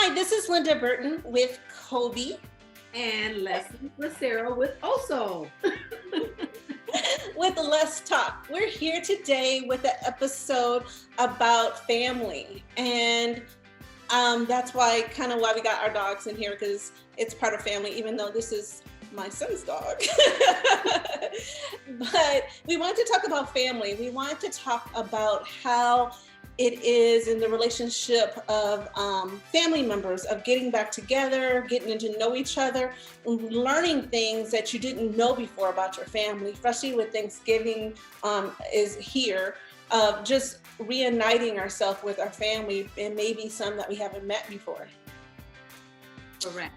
Hi, this is Linda Burton with Kobe. And Leslie Lucero with Oso. With Let's Talk. We're here today with an episode about family. And that's why we got our dogs in here, because it's part of family, even though this is my son's dog. But we wanted to talk about family. We wanted to talk about how it is in the relationship of family members, of getting back together, getting to know each other, learning things that you didn't know before about your family, especially with Thanksgiving is here, of just reuniting ourselves with our family and maybe some that we haven't met before. Correct.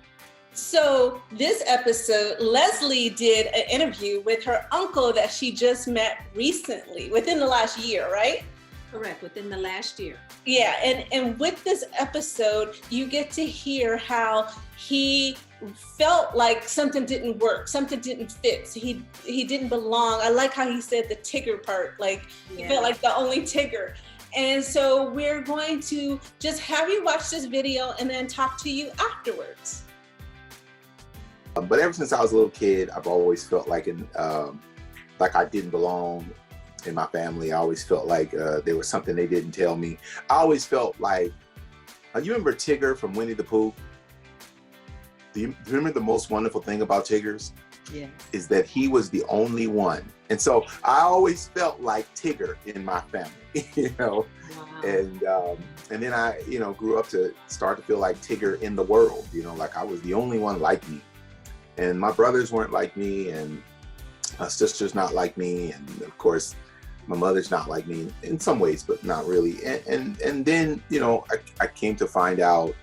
So this episode, Leslie did an interview with her uncle that she just met recently, within the last year, right? Correct, within the last year. Yeah, and with this episode, you get to hear how he felt like something didn't work, something didn't fit. He didn't belong. I like how he said the Tigger part, like he felt like the only Tigger. And so we're going to just have you watch this video and then talk to you afterwards. But ever since I was a little kid, I've always felt like I didn't belong in my family. I always felt like there was something they didn't tell me. I always felt like, you remember Tigger from Winnie the Pooh? Do you remember the most wonderful thing about Tiggers? Yeah. Is that he was the only one. And so I always felt like Tigger in my family, you know? Wow. And then I, grew up to start to feel like Tigger in the world, like I was the only one like me. And my brothers weren't like me, and my sister's not like me, and of course, my mother's not like me in some ways, but not really. And then, I came to find out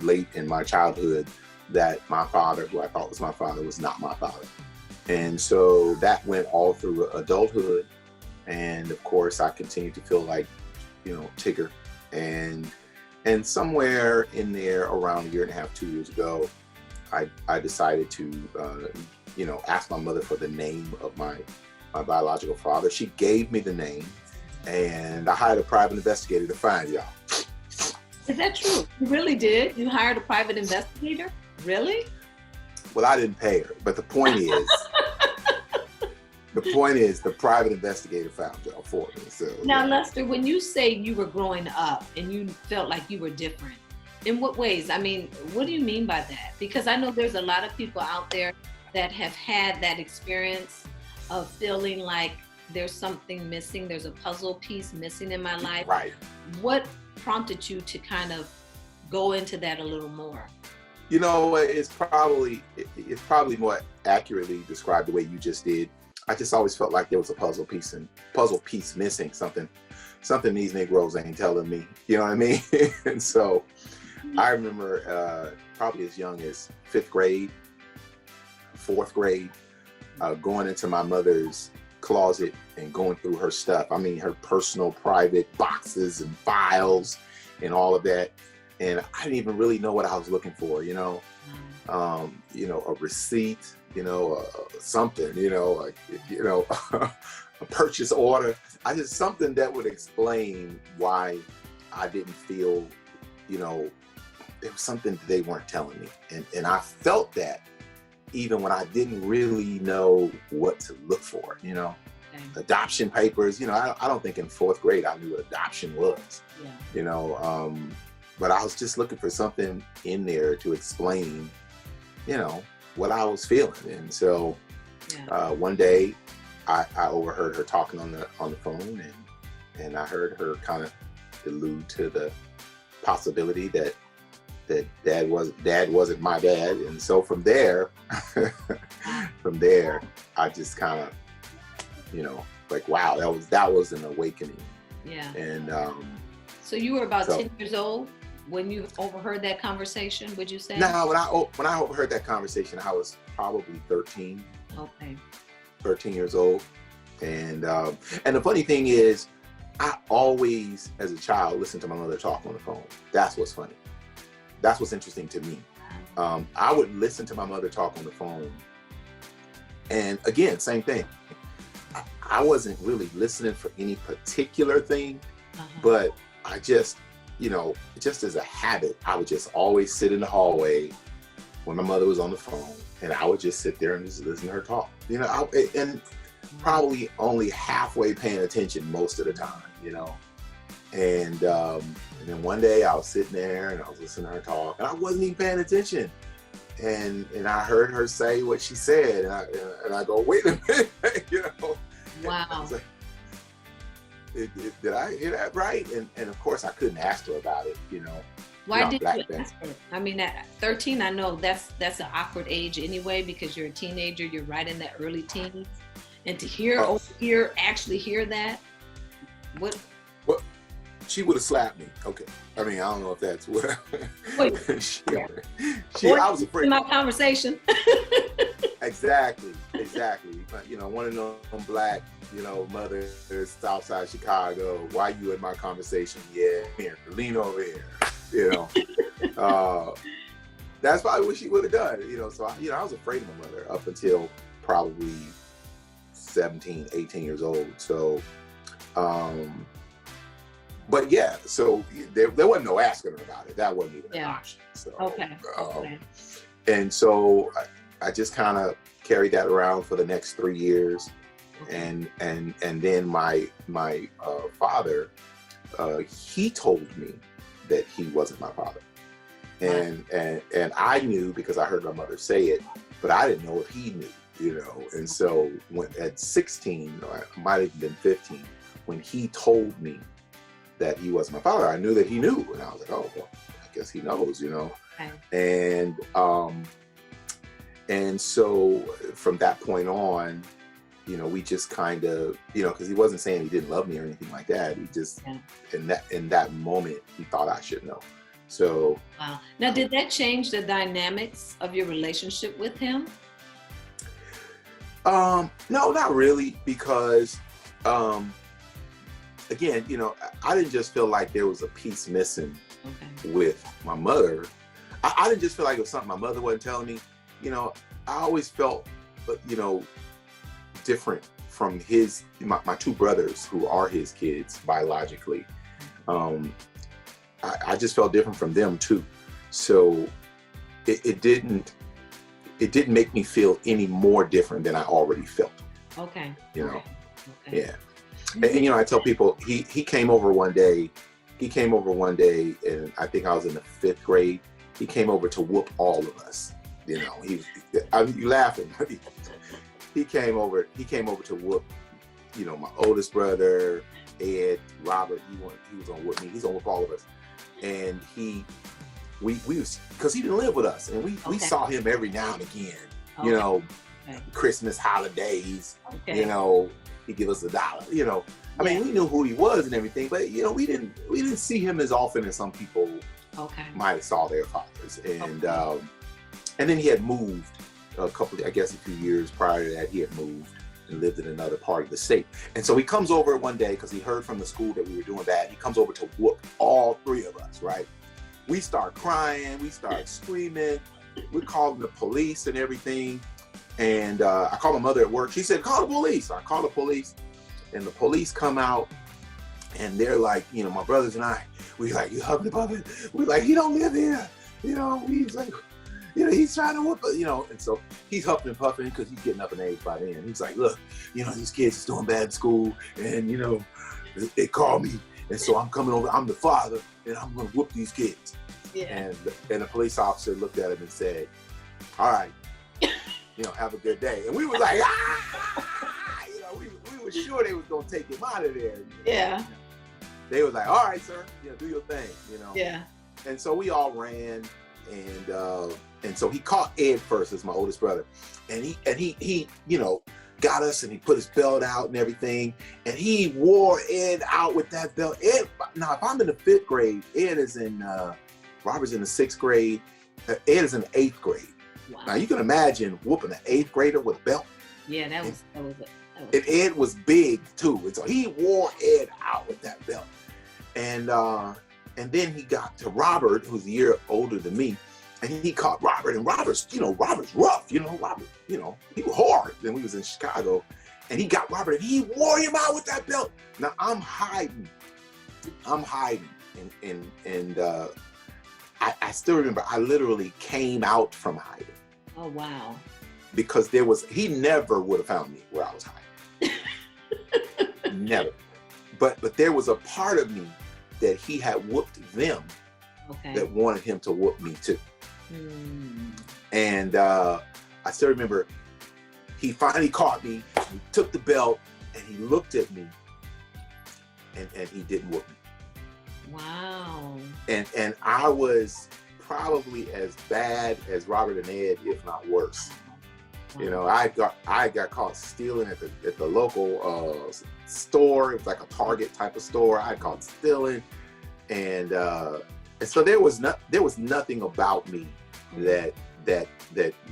late in my childhood that my father, who I thought was my father, was not my father. And so that went all through adulthood. And of course, I continued to feel like, Tigger. And somewhere in there around a year and a half, 2 years ago, I decided to, ask my mother for the name of my biological father. She gave me the name, and I hired a private investigator to find y'all. Is that true? You really did? You hired a private investigator? Really? Well, I didn't pay her, but the point is, the private investigator found y'all for me. So now, Lester, when you say you were growing up and you felt like you were different, in what ways? I mean, what do you mean by that? Because I know there's a lot of people out there that have had that experience of feeling like there's something missing, there's a puzzle piece missing in my life. Right. What prompted you to kind of go into that a little more? It's probably more accurately described the way you just did. I just always felt like there was a puzzle piece missing, something these Negroes ain't telling me, you know what I mean? And so I remember probably as young as 5th grade, 4th grade, going into my mother's closet and going through her stuff. I mean, her personal private boxes and files and all of that. And I didn't even really know what I was looking for, a receipt, something, a purchase order. Something that would explain why I didn't feel, there was something that they weren't telling me. And I felt that even when I didn't really know what to look for, Okay. Adoption papers, I don't think in 4th grade I knew what adoption was, but I was just looking for something in there to explain, what I was feeling. And so one day I overheard her talking on the phone, and I heard her kind of allude to the possibility that dad wasn't my dad. And so from there, I just kind of, like, wow, that was an awakening. Yeah. And so you were about 10 years old when you overheard that conversation, would you say? No, when I overheard that conversation, I was probably 13. Okay. 13 years old. And the funny thing is, I always, as a child, listened to my mother talk on the phone. That's what's funny. That's what's interesting to me. I would listen to my mother talk on the phone. And again, same thing. I wasn't really listening for any particular thing, but I just you know, just as a habit, I would just always sit in the hallway when my mother was on the phone, and I would just sit there and just listen to her talk. You know, and probably only halfway paying attention most of the time, you know. And then one day I was sitting there and I was listening to her talk, and I wasn't even paying attention. And I heard her say what she said, and I go, wait a minute, you know. Wow. Like, did I hear that right? And of course I couldn't ask her about it, you know. Why did you ask her? I mean, at 13, I know that's an awkward age anyway, because you're a teenager, you're right in that early teens. And to actually hear that, what? She would have slapped me. Okay. I mean, I don't know if that's what. I was afraid. In my conversation. Exactly. But, you know, one of them black, you know, mothers, Southside Chicago. Why you in my conversation? Yeah, here, lean over here. You know, that's probably what she would have done. You know, so I was afraid of my mother up until probably 17, 18 years old. So, but yeah, so there wasn't no asking her about it. That wasn't even an option. So, okay. And so I just kind of carried that around for the next 3 years. And then my father, he told me that he wasn't my father. And I knew because I heard my mother say it, but I didn't know if he knew, you know. And so when at 16, or I might have been 15, when he told me that he wasn't my father, I knew that he knew. And I was like, oh, well, I guess he knows, you know. Okay. And so from that point on, you know, we just kind of, you know, because he wasn't saying he didn't love me or anything like that. He just, in that moment, he thought I should know. So. Wow. Now, did that change the dynamics of your relationship with him? No, not really, because, again, you know, I didn't just feel like there was a piece missing with my mother. I didn't just feel like it was something my mother wasn't telling me. You know, I always felt, you know, different from my two brothers who are his kids biologically. I just felt different from them too. So it didn't make me feel any more different than I already felt. Okay. You know, yeah. And you know, I tell people he came over one day. And I think I was in the 5th grade. He came over to whoop all of us. You know, you laughing. He came over to whoop, you know, my oldest brother, Ed, Robert. He was gonna whoop me. He's gonna whoop all of us. And we was, because he didn't live with us, and we saw him every now and again. You know, Christmas holidays. You know, he'd give us $1. You know, I mean, we knew who he was and everything, but you know, we didn't see him as often as some people might have saw their fathers. And then he had moved a few years prior to that. He had moved and lived in another part of the state. And so he comes over one day because he heard from the school that we were doing that. He comes over to whoop all 3 of us, right? We start crying, we start screaming, we're calling the police and everything. And I called my mother at work. She said, call the police. So I called the police, and the police come out, and they're like, you know, my brothers and I, we like, you huffing puffing. We like, he don't live here. You know, he's like, you know, he's trying to whoop us, you know. And so he's huffing and puffing because he's getting up in age by then. He's like, look, you know, these kids is doing bad in school, and, you know, they call me. And so I'm coming over, I'm the father, and I'm going to whoop these kids. Yeah. And the police officer looked at him and said, all right, you know, have a good day. And we were like, you know, we were sure they was going to take him out of there. Yeah. They was like, all right, sir, you know, do your thing, you know. Yeah. And so we all ran, and so he caught Ed first, as my oldest brother, and he you know, got us, and he put his belt out and everything, and he wore Ed out with that belt. Ed, now if I'm in the 5th grade, Ed is in Robert's in the 6th grade, Ed is in the 8th grade. Wow. Now you can imagine whooping an 8th grader with a belt. Yeah, that was and Ed was big too, and so he wore Ed out with that belt. And then he got to Robert, who's a year older than me, and he caught Robert. And Robert's rough, you know. Robert, you know, he was hard. Then we was in Chicago, and he got Robert, and he wore him out with that belt. Now I'm hiding, and I still remember I literally came out from hiding Oh, wow. because he never would have found me where I was hiding. Never. But there was a part of me that he had whooped them Okay. that wanted him to whoop me too. Mm. And I still remember he finally caught me, he took the belt, and he looked at me, and he didn't whoop me. Wow. And I was probably as bad as Robert and Ed, if not worse. Wow. You know, I got caught stealing at the local store. It was like a Target type of store. I got caught stealing, and so there was nothing about me that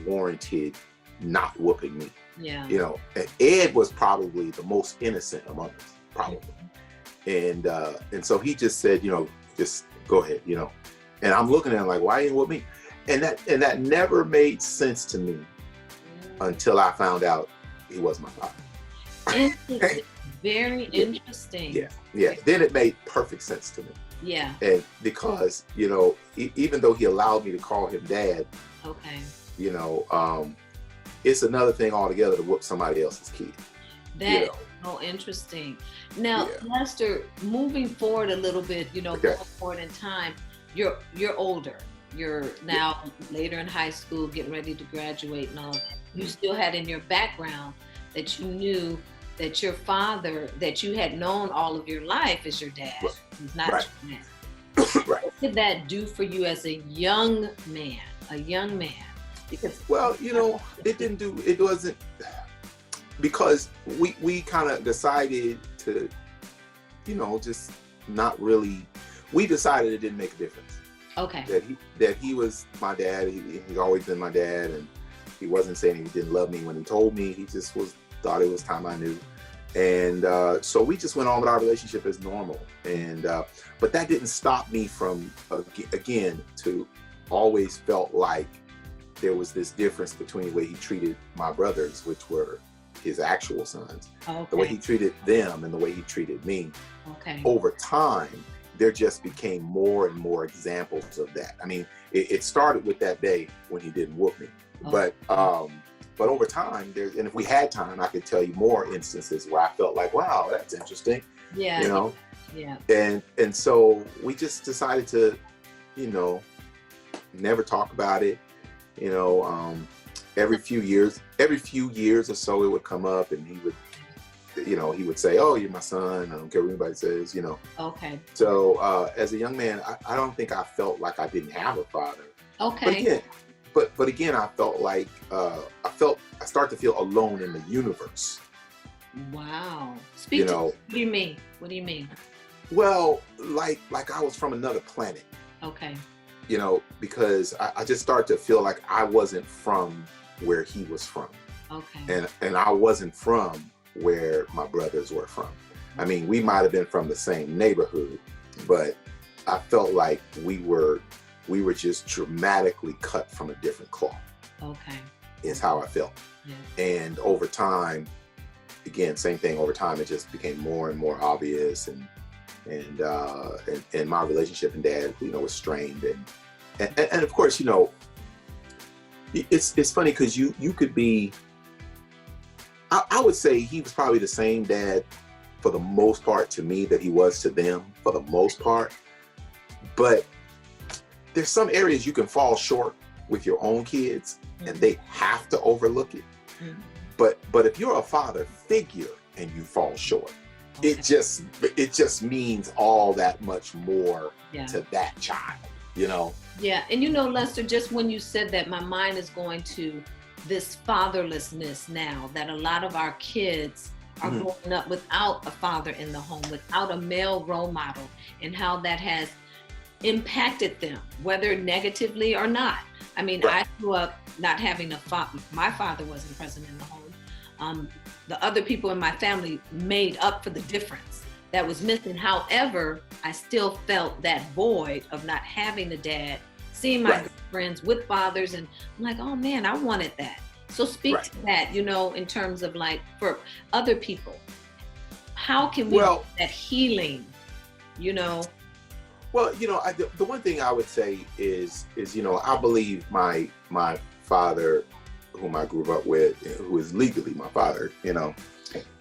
warranted not whooping me. Yeah. You know, and Ed was probably the most innocent among us, probably. And so he just said, you know, just go ahead, you know. And I'm looking at him like, why ain't with me? And that never made sense to me until I found out he was my father. Very interesting. Yeah. Then it made perfect sense to me. Yeah. And because, you know, even though he allowed me to call him dad, Okay. you know, it's another thing altogether to whoop somebody else's kid. That You is know. so interesting. Now, Yeah. Lester, moving forward a little bit, you know, Okay. going forward in time, you're older. You're now later in high school, getting ready to graduate and all that. You still had in your background that you knew that your father, that you had known all of your life, is your dad. Right. He's not Right. your dad. Right. What did that do for you as a young man? Because Well, you know, it wasn't, because we kind of decided to, you know, just not really, we decided it didn't make a difference. okay. That he was my dad. He's always been my dad, and he wasn't saying he didn't love me when he told me. He just thought it was time I knew. And so we just went on with our relationship as normal. And but that didn't stop me from, again, to always felt like there was this difference between the way he treated my brothers, which were his actual sons, the way he treated them and the way he treated me. Okay. Over time, there just became more and more examples of that. I mean, it started with that day when he didn't whoop me, but over time, and if we had time, I could tell you more instances where I felt like, wow, that's interesting. Yeah. You know. Yeah. And so we just decided to, you know, never talk about it. You know, every few years or so, it would come up, and he would say, "Oh, you're my son. I don't care what anybody says." You know. Okay. So as a young man, I don't think I felt like I didn't have a father. Okay. But again, I felt like I started to feel alone in the universe. Wow. Speak You to know. What do you mean? What do you mean? Well, like I was from another planet. Okay. You know, because I just started to feel like I wasn't from where he was from. Okay. And I wasn't from where my brothers were from. I mean, we might have been from the same neighborhood, but I felt like we were just dramatically cut from a different cloth, Okay. is how I felt. Yeah. And over time, again, same thing, over time, it just became more and more obvious, and my relationship and dad, you know, was strained, and of course, you know, it's funny because you could be, I would say he was probably the same dad for the most part to me that he was to them for the most part, but there's some areas you can fall short with your own kids, and they have to overlook it. Mhm. But if you're a father figure and you fall short, Okay. it just means all that much more Yeah. to that child, you know? Yeah. And you know, Lester, just when you said that, my mind is going to this fatherlessness now, that a lot of our kids are Mhm. growing up without a father in the home, without a male role model, and how that has impacted them, whether negatively or not. I mean, Right. I grew up not having a father. My father wasn't present in the home. The other people in my family made up for the difference that was missing. However, I still felt that void of not having a dad, seeing my Right. friends with fathers, and I'm like, oh man, I wanted that. So speak Right. to that, you know, in terms of like for other people, how can we Well- do that healing, you know? Well, the one thing I would say is I believe my father, whom I grew up with, who is legally my father,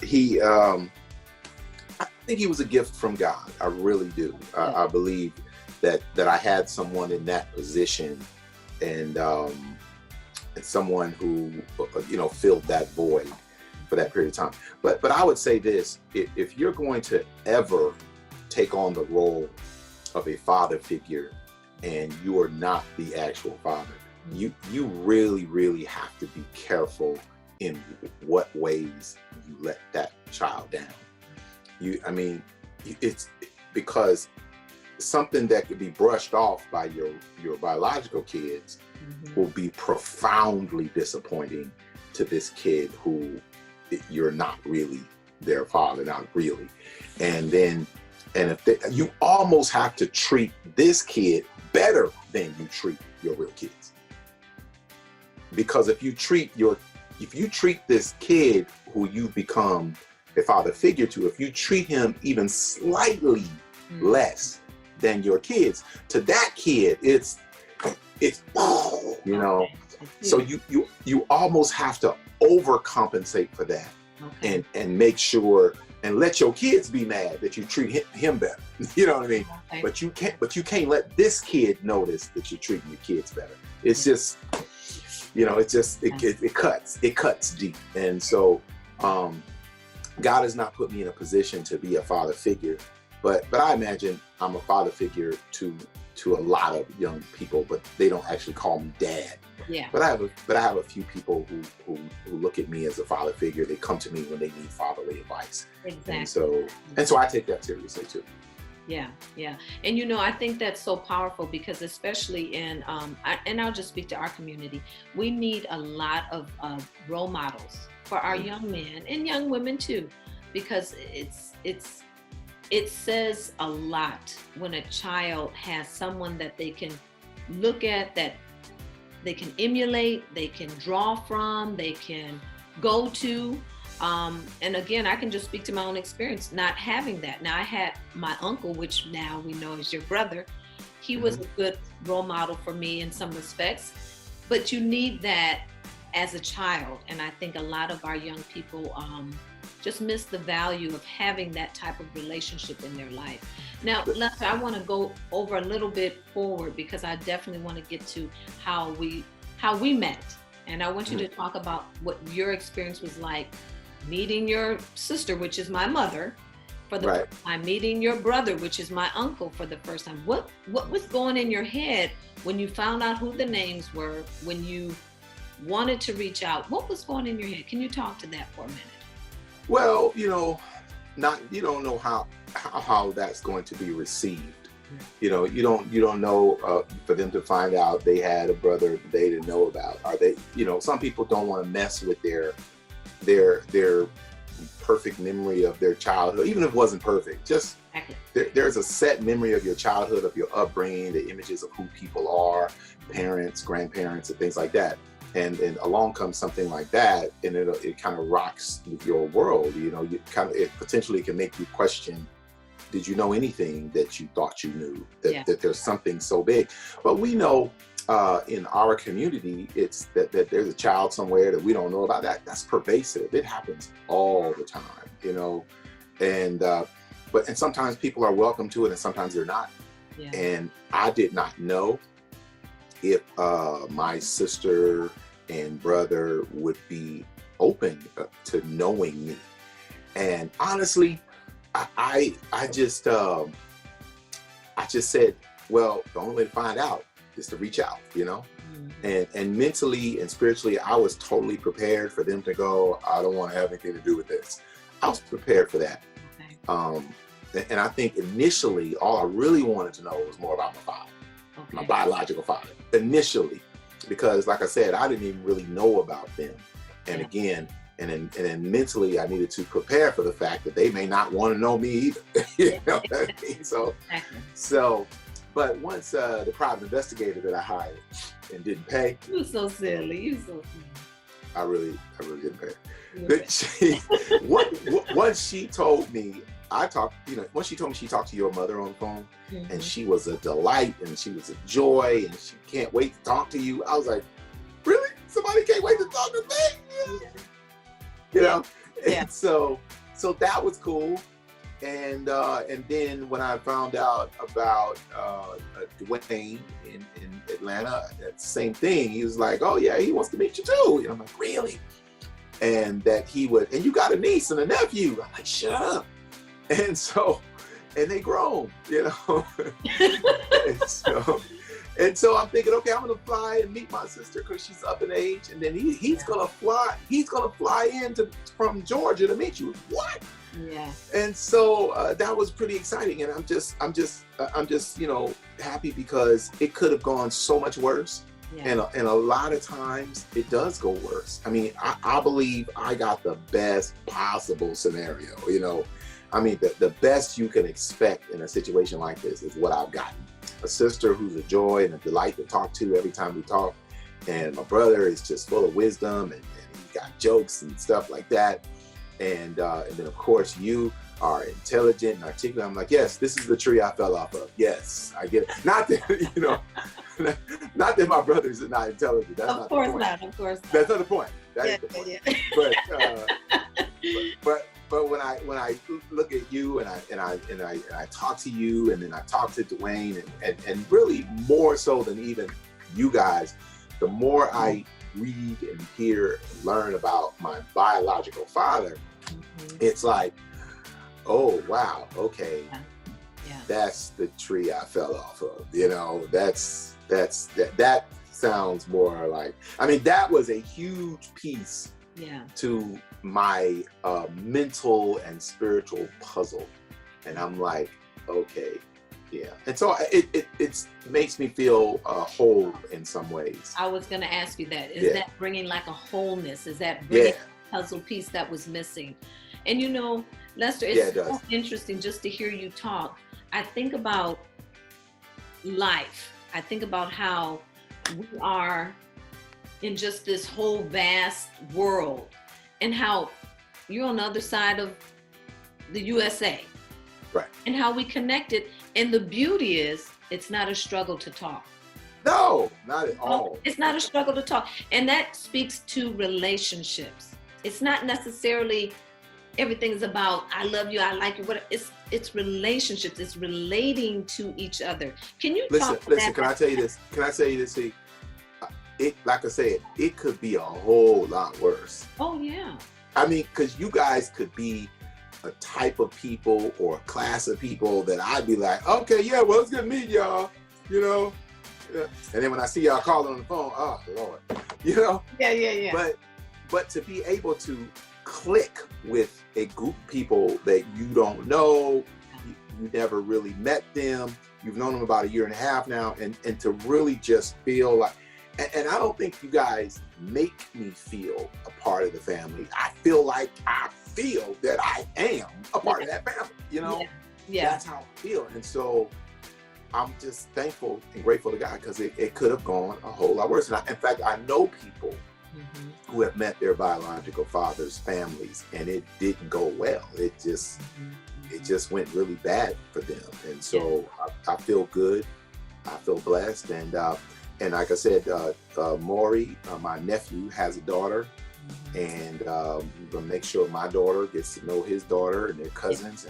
he I think he was a gift from God. I really do. I believe that I had someone in that position, and someone who filled that void for that period of time. But I would say this: if you're going to ever take on the role of a father figure, and you are not the actual father, you really, really have to be careful in what ways you let that child down. It's because something that could be brushed off by your biological kids will be profoundly disappointing to this kid who you're not really their father, not really. And if you almost have to treat this kid better than you treat your real kids. Because if you treat this kid who you've become a father figure to, if you treat him even slightly less than your kids, to that kid, it's so you almost have to overcompensate for that, and make sure and let your kids be mad that you treat him better. You know what I mean? Okay. But you can't let this kid notice that you're treating your kids better. It's just, it cuts deep. And so God has not put me in a position to be a father figure, but I imagine I'm a father figure to a lot of young people, but they don't actually call me dad. Yeah. But I have a few people who look at me as a father figure. They come to me when they need fatherly advice. Exactly. And so I take that seriously too. Yeah, yeah. And I think that's so powerful, because especially in and I'll just speak to our community, we need a lot of role models for our young men and young women too, because it says a lot when a child has someone that they can look at, that they can emulate, they can draw from, they can go to. And again, I can just speak to my own experience not having that. Now, I had my uncle, which now we know is your brother. He was a good role model for me in some respects, but you need that as a child. And I think a lot of our young people just miss the value of having that type of relationship in their life. Now, Lester, I want to go over a little bit forward, because I definitely want to get to how we met. And I want you to talk about what your experience was like meeting your sister, which is my mother, for the first time, meeting your brother, which is my uncle, for the first time. What was going in your head when you found out who the names were, when you wanted to reach out? What was going in your head? Can you talk to that for a minute? Well, you don't know how that's going to be received. You don't know for them to find out they had a brother they didn't know about. Are they? Some people don't want to mess with their perfect memory of their childhood, even if it wasn't perfect. Just there's a set memory of your childhood, of your upbringing, the images of who people are, parents, grandparents, and things like that. And along comes something like that, and it kind of rocks your world. It potentially can make you question, did you know anything that you thought you knew? That there's something so big. But we know in our community, it's that there's a child somewhere that we don't know about. That's pervasive. It happens all the time, and sometimes people are welcome to it, and sometimes they're not. Yeah. And I did not know if my sister and brother would be open to knowing me. And honestly, I just said, well, the only way to find out is to reach out, and mentally and spiritually, I was totally prepared for them to go, I don't want to have anything to do with this. I was prepared for that. Okay. And I think initially, all I really wanted to know was more about my father, my biological father, initially, because like I said, I didn't even really know about them. And again, and then mentally, I needed to prepare for the fact that they may not want to know me either. You know what I mean? So, but once the private investigator that I hired and didn't pay, you so silly. I really didn't pay. But once she told me I talked, when she told me she talked to your mother on the phone, Mhm. and she was a delight, and she was a joy, and she can't wait to talk to you. I was like, really? Somebody can't wait to talk to me? You know? Yeah. And so that was cool. And then when I found out about Dwayne in Atlanta, that same thing. He was like, oh yeah, he wants to meet you too. And I'm like, really? And that he would, and you got a niece and a nephew. I'm like, shut up. And so, and they grown, and so I'm thinking, okay, I'm gonna fly and meet my sister because she's up in age, and then he's gonna fly in from Georgia to meet you. What? Yeah. And so that was pretty exciting, and I'm just happy because it could have gone so much worse. Yeah. And a lot of times it does go worse. I mean, I believe I got the best possible scenario, I mean, the best you can expect in a situation like this is what I've gotten. A sister who's a joy and a delight to talk to every time we talk. And my brother is just full of wisdom, and he's got jokes and stuff like that. And then of course you are intelligent and articulate. I'm like, yes, this is the tree I fell off of. Yes, I get it. Not that, not that my brothers are not intelligent. That's Of course not. That's not the point. That is the point. Yeah. But when I look at you and I talk to you, and then I talk to Dwayne, and really more so than even you guys, the more I read and hear and learn about my biological father, it's like, oh wow, okay, Yeah. that's the tree I fell off of. That sounds more like, I mean, that was a huge piece to my mental and spiritual puzzle, and I'm like, okay, yeah. And so it makes me feel whole in some ways. I was going to ask you that. Is Yeah. that bringing like a wholeness? Is that bringing Yeah. a puzzle piece that was missing? And Lester, Yeah, it's it so does. interesting just to hear you talk. I think about life. I think about how we are in just this whole vast world, and how you're on the other side of the USA. Right. And how we connected. And the beauty is, it's not a struggle to talk. No, not at all. It's not a struggle to talk. And that speaks to relationships. It's not necessarily everything is about, I love you, I like you. It's relationships. It's relating to each other. Can you Listen, talk to that? can I tell you this? See, like I said, it could be a whole lot worse. Oh, yeah. I mean, because you guys could be a type of people or a class of people that I'd be like, okay, yeah, well, it's good to meet y'all, Yeah. And then when I see y'all calling on the phone, oh Lord, Yeah. But to be able to click with a group of people that you don't know, you never really met them, you've known them about 1.5 years now, and to really just feel like, and I don't think you guys make me feel a part of the family. I feel like I feel that I am a part of that family, Yeah. That's how I feel. And so I'm just thankful and grateful to God, because it could have gone a whole lot worse. And in fact, I know people who have met their biological father's families, and it didn't go well. It just went really bad for them. And so I feel good. I feel blessed. And like I said, Maury, my nephew, has a daughter, and we're gonna make sure my daughter gets to know his daughter and their cousins,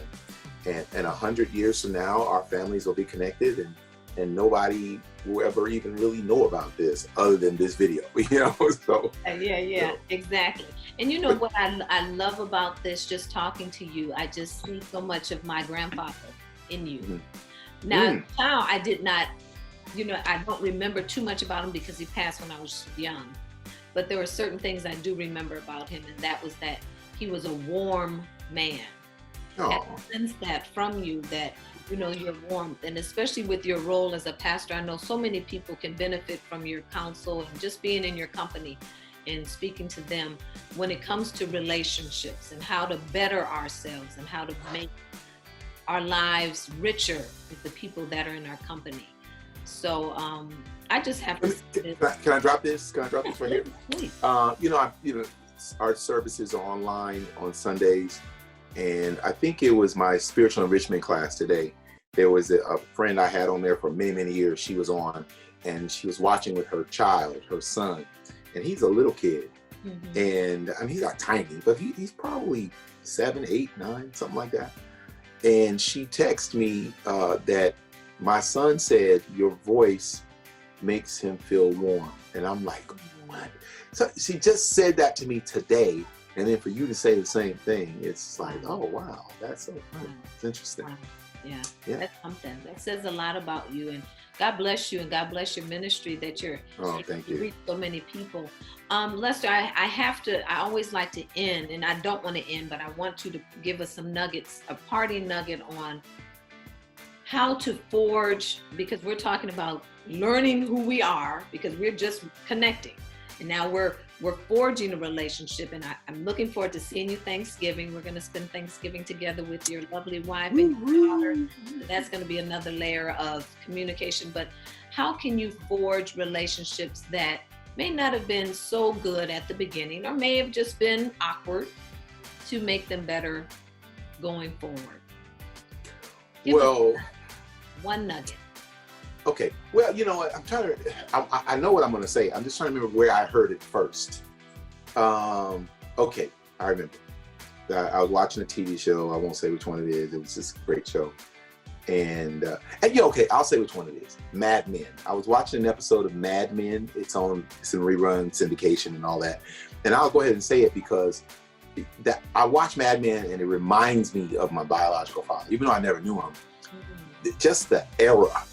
and 100 years from now, our families will be connected, and nobody will ever even really know about this other than this video, So Exactly. And what I love about this, just talking to you, I just see so much of my grandfather in you. Now, I did not, I don't remember too much about him because he passed when I was young. But there were certain things I do remember about him, and that was that he was a warm man. I sense that from you, that you're warm, and especially with your role as a pastor, I know so many people can benefit from your counsel and just being in your company and speaking to them when it comes to relationships and how to better ourselves and how to make our lives richer with the people that are in our company. So I just have to say this. Can I drop this? Can I drop this right here? Please. Our services are online on Sundays. And I think it was my spiritual enrichment class today. There was a friend I had on there for many, many years. She was on, and she was watching with her child, her son, and he's a little kid. Mm-hmm. And I mean, he's not tiny, but he's probably 7, 8, 9, something like that. And she texted me that my son said, your voice makes him feel warm. And I'm like, what? So she just said that to me today. And then for you to say the same thing, it's like, oh, wow, that's so funny. It's interesting. Wow. Yeah, Yeah. that's something. That says a lot about you. And God bless you, and God bless your ministry that you're Thank you. reach so many people. Lester, I always like to end, and I don't want to end, but I want you to give us some nuggets, a party nugget on how to forge, because we're talking about learning who we are, because we're just connecting. And now we're forging a relationship, and I'm looking forward to seeing you Thanksgiving. We're going to spend Thanksgiving together with your lovely wife and your daughter. So that's going to be another layer of communication. But how can you forge relationships that may not have been so good at the beginning, or may have just been awkward, to make them better going forward? Give us one nugget. Okay. Well, you know what? I know what I'm going to say. I'm just trying to remember where I heard it first. Okay. I remember. I was watching a TV show. I won't say which one it is. It was just a great show. And yeah, okay, I'll say which one it is. Mad Men. I was watching an episode of Mad Men. It's in rerun syndication and all that. And I'll go ahead and say it because I watch Mad Men and it reminds me of my biological father, even though I never knew him. Just the era,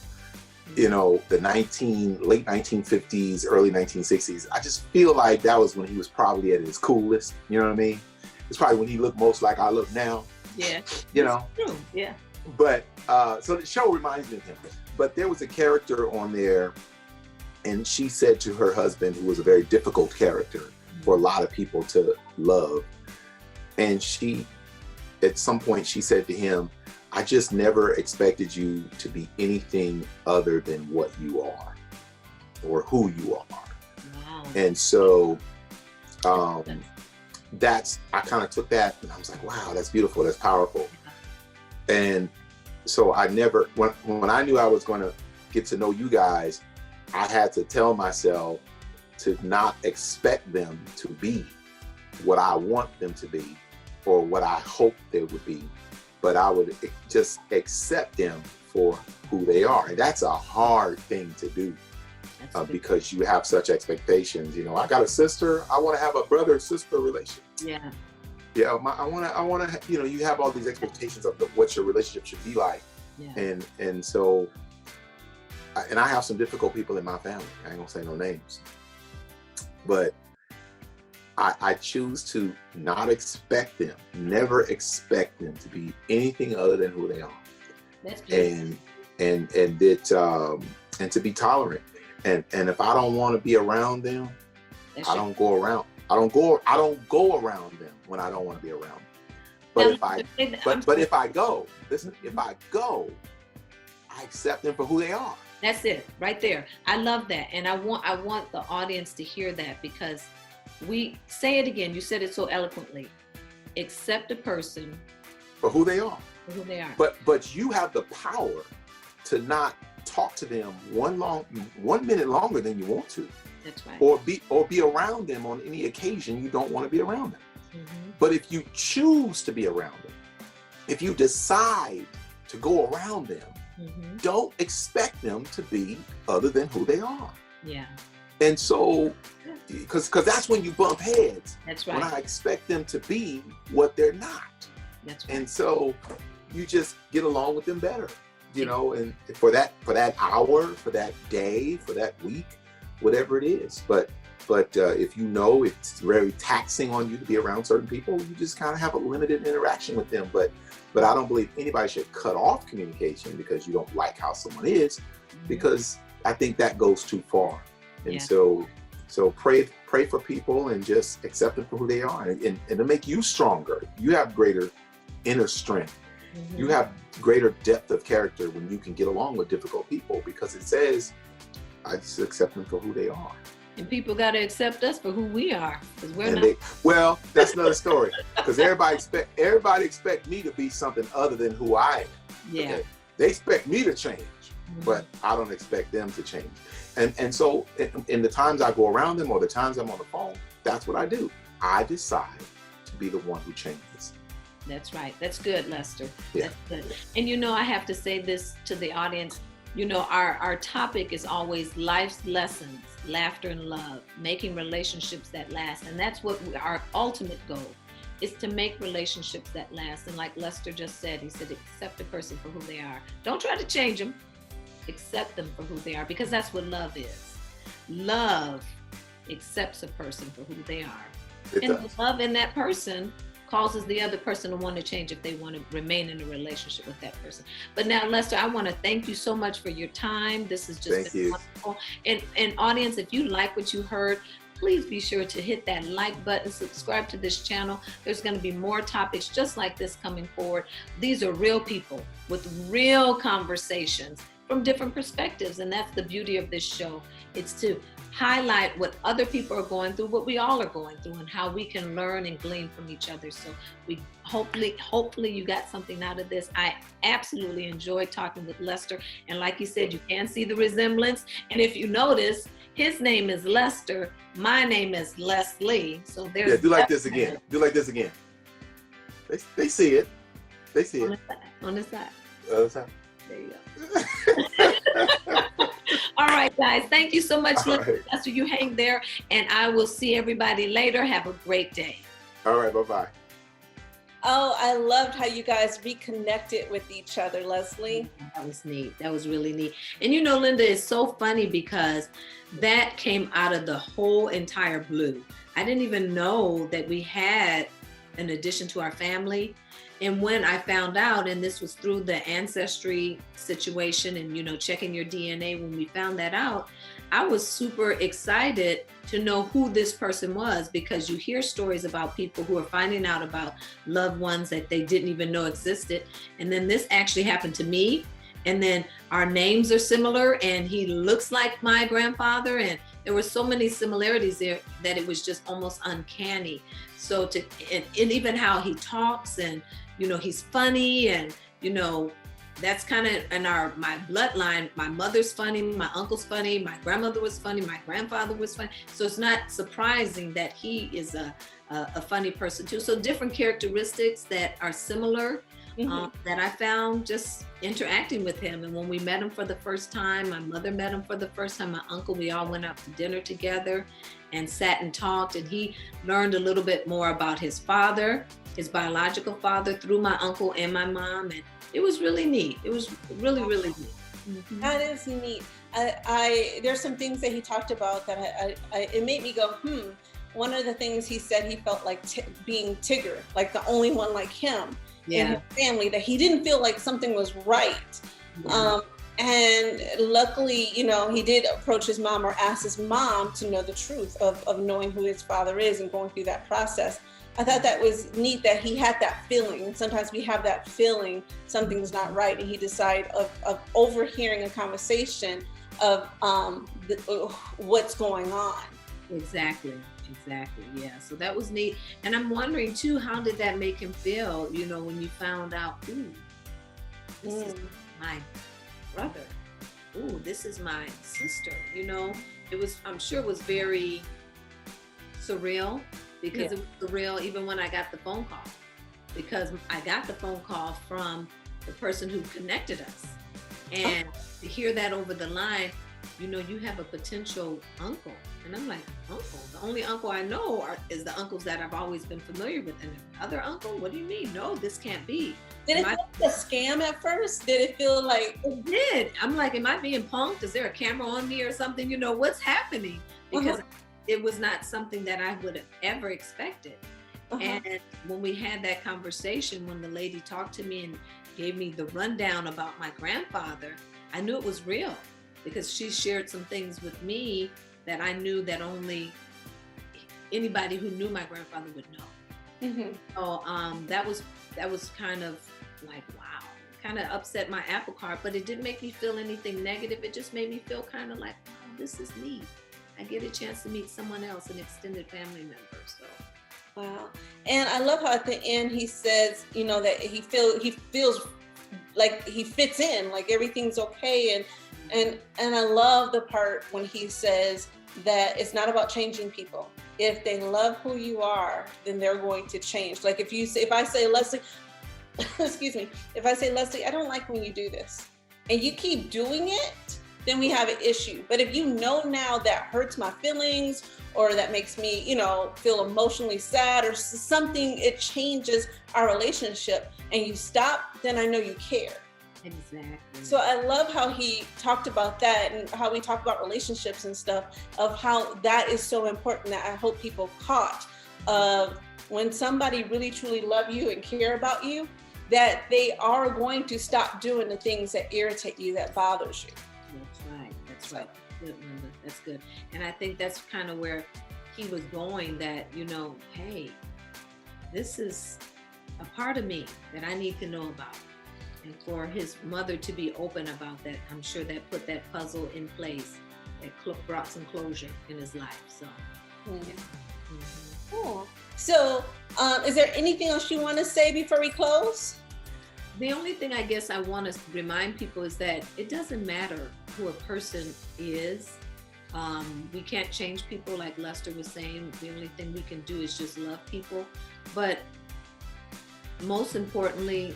you know, the late 1950s, early 1960s. I just feel like that was when he was probably at his coolest. You know what I mean? It's probably when he looked most like I look now. Yeah. You know? True. Yeah. But so the show reminds me of him. But there was a character on there, and she said to her husband, who was a very difficult character for a lot of people to love, and at some point she said to him, I just never expected you to be anything other than what you are, or who you are. Wow. And so I kind of took that and I was like, wow, that's beautiful, that's powerful. And so when I knew I was going to get to know you guys, I had to tell myself to not expect them to be what I want them to be or what I hope they would be, but I would just accept them for who they are. And that's a hard thing to do because you have such expectations. You know, I got a sister, I want to have a brother-sister relationship. Yeah. Yeah, I want to, you know, you have all these expectations of what your relationship should be like. Yeah. And so, and I have some difficult people in my family. I ain't gonna say no names, but I choose to not expect them, never expect them to be anything other than who they are. That's beautiful. And to be tolerant. And if I don't want to be around them, I don't go around. I don't go around them when I don't want to be around them. But if I go, listen, if I go, I accept them for who they are. That's it, right there. I love that. And I want the audience to hear that, because we say it again. You said it so eloquently. Accept a person for who they are. For who they are. But you have the power to not talk to them 1 minute longer than you want to. That's right. Or be around them on any occasion you don't want to be around them. Mm-hmm. But if you choose to be around them, if you decide to go around them, mm-hmm. don't expect them to be other than who they are. Yeah. And so, because that's when you bump heads. That's right. When I expect them to be what they're not. That's right. And so you just get along with them better, you know, and for that hour, for that day, for that week, whatever it is. But if you know it's very taxing on you to be around certain people, you just kind of have a limited interaction with them. But I don't believe anybody should cut off communication because you don't like how someone is, because I think that goes too far. And so pray for people and just accept them for who they are, and to make you stronger. You have greater inner strength. Mm-hmm. You have greater depth of character when you can get along with difficult people, because it says, I just accept them for who they are. And people got to accept us for who we are, because we're not. Well, that's another story. Because everybody expect me to be something other than who I am. Yeah. Okay? They expect me to change, but I don't expect them to change. And so in the times I go around them or the times I'm on the phone, that's what I do. I decide to be the one who changes. That's right. That's good, Lester. Yeah. That's good. And I have to say this to the audience. Our topic is always life's lessons, laughter and love, making relationships that last. And that's what our ultimate goal is, to make relationships that last. And like Lester just said, he said, accept a person for who they are. Don't try to change them. Accept them for who they are, because that's what love is. Love accepts a person for who they are. And the love in that person causes the other person to want to change if they want to remain in a relationship with that person. But now, Lester, I want to thank you so much for your time. This has just been wonderful. And audience, if you like what you heard, please be sure to hit that like button, subscribe to this channel. There's going to be more topics just like this coming forward. These are real people with real conversations from different perspectives. And that's the beauty of this show. It's to highlight what other people are going through, what we all are going through, and how we can learn and glean from each other. So we hopefully you got something out of this. I absolutely enjoyed talking with Lester. And like you said, you can see the resemblance. And if you notice, his name is Lester. My name is Leslie. So there's do like this again. Do like this again. They see it. They see it. On the side. The other side. There you go. All right, guys. Thank you so much, Lester. Right. You hang there, and I will see everybody later. Have a great day. All right. Bye-bye. Oh, I loved how you guys reconnected with each other, Leslie. That was neat. That was really neat. And Linda, it's so funny because that came out of the whole entire blue. I didn't even know that we had an addition to our family. And when I found out, and this was through the ancestry situation and, checking your DNA, when we found that out, I was super excited to know who this person was, because you hear stories about people who are finding out about loved ones that they didn't even know existed. And then this actually happened to me. And then our names are similar, and he looks like my grandfather. And there were so many similarities there that it was just almost uncanny. So and even how he talks, and, he's funny, and, that's kind of in my bloodline. My mother's funny, my uncle's funny, my grandmother was funny, my grandfather was funny. So it's not surprising that he is a funny person too. So different characteristics that are similar. That I found just interacting with him. And when we met him for the first time, my mother met him for the first time, my uncle, we all went out to dinner together and sat and talked, and he learned a little bit more about his father, his biological father, through my uncle and my mom. And it was really neat. It was really, really neat. That is neat. There's some things that he talked about that it made me go, One of the things he said, he felt like being Tigger, like the only one like him. In his family, that he didn't feel like something was right. And luckily, he did approach his mom, or ask his mom to know the truth of knowing who his father is and going through that process. I thought that was neat that he had that feeling. And sometimes we have that feeling something's not right, and he decided of overhearing a conversation of what's going on. Exactly. Yeah. So that was neat. And I'm wondering too, how did that make him feel, when you found out, this is my brother. This is my sister. I'm sure it was very surreal, because it was surreal even when I got the phone call, because I got the phone call from the person who connected us. And to hear that over the line, you have a potential uncle. And I'm like, uncle? The only uncle I know is the uncles that I've always been familiar with. And another uncle? What do you mean? No, this can't be. Did it feel like a scam at first? Did it feel like? It did. I'm like, am I being punked? Is there a camera on me or something? What's happening? Because it was not something that I would have ever expected. And when we had that conversation, when the lady talked to me and gave me the rundown about my grandfather, I knew it was real, because she shared some things with me that I knew that only anybody who knew my grandfather would know. So that was kind of like, wow, kind of upset my apple cart, but it didn't make me feel anything negative. It just made me feel kind of like, wow, this is neat. I get a chance to meet someone else, an extended family member. So. Wow. And I love how at the end he says, you know, that he feels like he fits in, like everything's okay. And I love the part when he says that it's not about changing people. If they love who you are, then they're going to change. Like if I say, Leslie, excuse me, if I say, Leslie, I don't like when you do this, and you keep doing it, then we have an issue. But if you know now that hurts my feelings, or that makes me, you know, feel emotionally sad or something, it changes our relationship, and you stop, then I know you care. Exactly. So I love how he talked about that, and how we talk about relationships and stuff, of how that is so important, that I hope people caught when somebody really truly love you and care about you, that they are going to stop doing the things that irritate you, that bothers you. That's right. Good, Linda. That's good. And I think that's kind of where he was going, that, you know, hey, this is a part of me that I need to know about. And for his mother to be open about that, I'm sure that put that puzzle in place, that brought some closure in his life. So, yeah. Mm-hmm. Cool. So, is there anything else you want to say before we close? The only thing I guess I want to remind people is that it doesn't matter who a person is. We can't change people, like Lester was saying. The only thing we can do is just love people. But most importantly,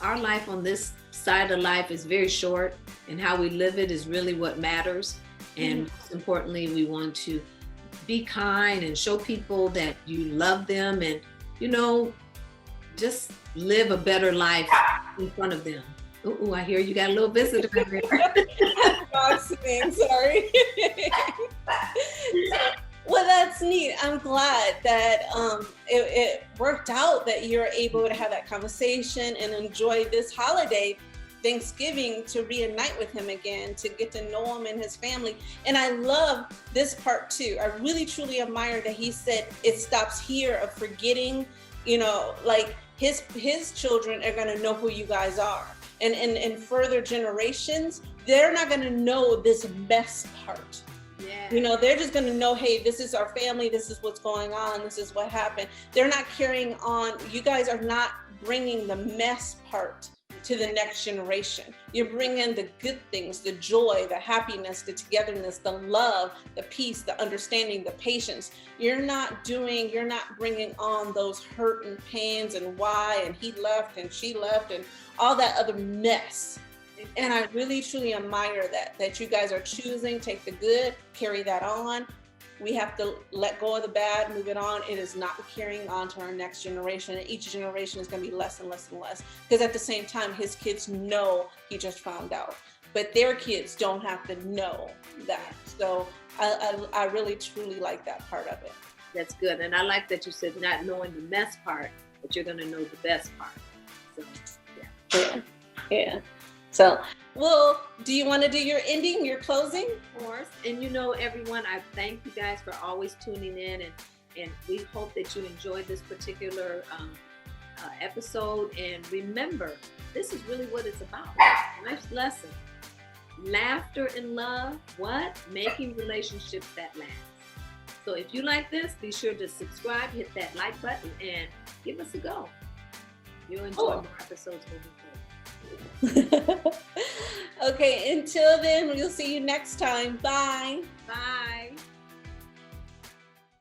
our life on this side of life is very short, and how we live it is really what matters. And most importantly, we want to be kind and show people that you love them, and, you know, just live a better life in front of them. Oh, I hear you got a little visitor in there. I'm sorry. Well, that's neat. I'm glad that it worked out, that you're able to have that conversation and enjoy this holiday, Thanksgiving, to reunite with him again, to get to know him and his family. And I love this part too. I really truly admire that he said it stops here, of forgetting, you know, like his children are going to know who you guys are. And in further generations, they're not going to know this mess part. Yeah. You know, they're just going to know, hey, this is our family. This is what's going on. This is what happened. They're not carrying on. You guys are not bringing the mess part to the next generation. You're bringing the good things, the joy, the happiness, the togetherness, the love, the peace, the understanding, the patience. You're not bringing on those hurt and pains and why, and he left and she left and all that other mess. And I really truly admire that you guys are choosing, take the good, carry that on. We have to let go of the bad, move it on. It is not carrying on to our next generation. And each generation is going to be less and less and less. Because at the same time, his kids know he just found out. But their kids don't have to know that. So I really, truly like that part of it. That's good. And I like that you said not knowing the mess part, but you're going to know the best part. So, yeah. Yeah. So, well, do you want to do your ending, your closing? Of course. And you know, everyone, I thank you guys for always tuning in, and we hope that you enjoyed this particular episode. And remember, this is really what it's about. Life's lesson. Laughter and love, what? Making relationships that last. So if you like this, be sure to subscribe, hit that like button, and give us a go. You'll enjoy more episodes moving forward. Okay, until then, we'll see you next time. Bye. Bye.